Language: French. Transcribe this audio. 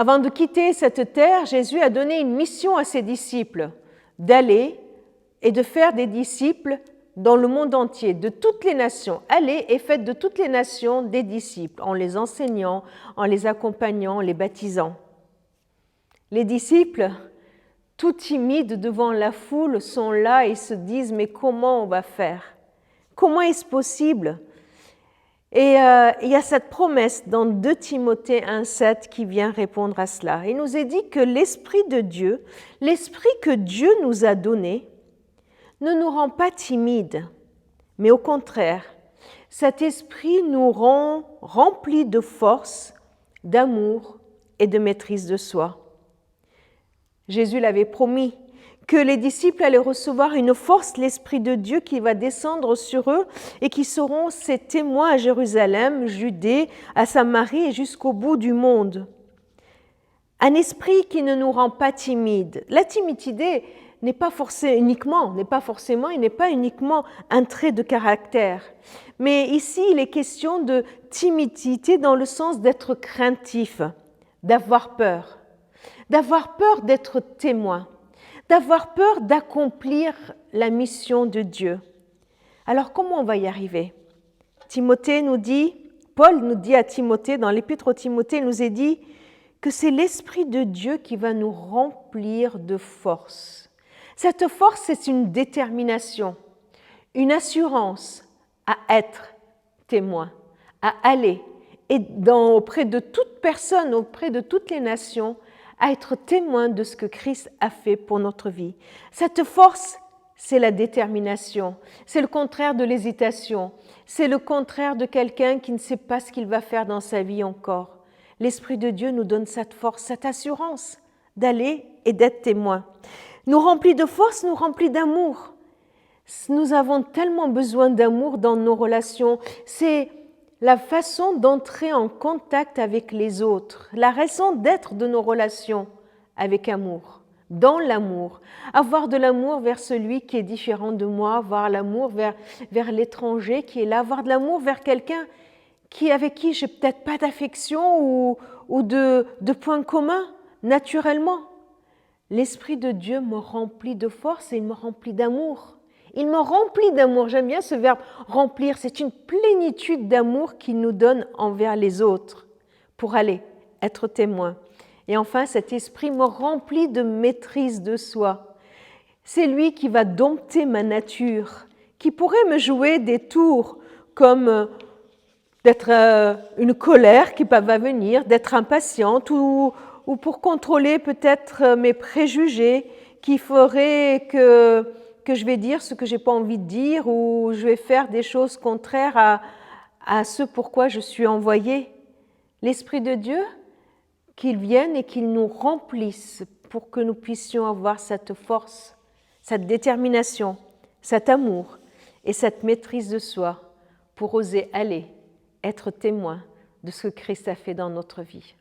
Avant de quitter cette terre, Jésus a donné une mission à ses disciples, d'aller et de faire des disciples dans le monde entier, de toutes les nations. Allez et faites de toutes les nations des disciples, en les enseignant, en les accompagnant, en les baptisant. Les disciples, tout timides devant la foule, sont là et se disent « mais comment on va faire? Comment est-ce possible ?» Et il y a cette promesse dans 2 Timothée 1,7 qui vient répondre à cela. Il nous est dit que l'Esprit de Dieu, l'Esprit que Dieu nous a donné, ne nous rend pas timides, mais au contraire, cet Esprit nous rend remplis de force, d'amour et de maîtrise de soi. Jésus l'avait promis que les disciples allaient recevoir une force, l'Esprit de Dieu qui va descendre sur eux et qui seront ses témoins à Jérusalem, Judée, à Samarie et jusqu'au bout du monde. Un esprit qui ne nous rend pas timides. La timidité n'est pas uniquement un trait de caractère. Mais ici, il est question de timidité dans le sens d'être craintif, d'avoir peur d'être témoin, d'avoir peur d'accomplir la mission de Dieu. Alors, comment on va y arriver? Paul nous dit à Timothée, dans l'Épître aux Timothée, il nous est dit que c'est l'Esprit de Dieu qui va nous remplir de force. Cette force, c'est une détermination, une assurance à être témoin, à aller, et auprès de toute personne, auprès de toutes les nations, à être témoin de ce que Christ a fait pour notre vie. Cette force, c'est la détermination, c'est le contraire de l'hésitation, c'est le contraire de quelqu'un qui ne sait pas ce qu'il va faire dans sa vie encore. L'Esprit de Dieu nous donne cette force, cette assurance d'aller et d'être témoin. Nous remplit de force, nous remplit d'amour. Nous avons tellement besoin d'amour dans nos relations. C'est la façon d'entrer en contact avec les autres, la raison d'être de nos relations avec amour, dans l'amour. Avoir de l'amour vers celui qui est différent de moi, avoir l'amour vers l'étranger qui est là, avoir de l'amour vers quelqu'un avec qui j'ai peut-être pas d'affection ou de points communs, naturellement. L'Esprit de Dieu me remplit de force et il me remplit d'amour. Il me remplit d'amour. J'aime bien ce verbe remplir. C'est une plénitude d'amour qu'il nous donne envers les autres pour aller être témoin. Et enfin, cet esprit me remplit de maîtrise de soi. C'est lui qui va dompter ma nature, qui pourrait me jouer des tours comme d'être une colère qui va venir, d'être impatiente ou pour contrôler peut-être mes préjugés qui feraient que je vais dire ce que je n'ai pas envie de dire ou je vais faire des choses contraires à ce pourquoi je suis envoyée. L'Esprit de Dieu, qu'il vienne et qu'il nous remplisse pour que nous puissions avoir cette force, cette détermination, cet amour et cette maîtrise de soi pour oser aller, être témoin de ce que Christ a fait dans notre vie.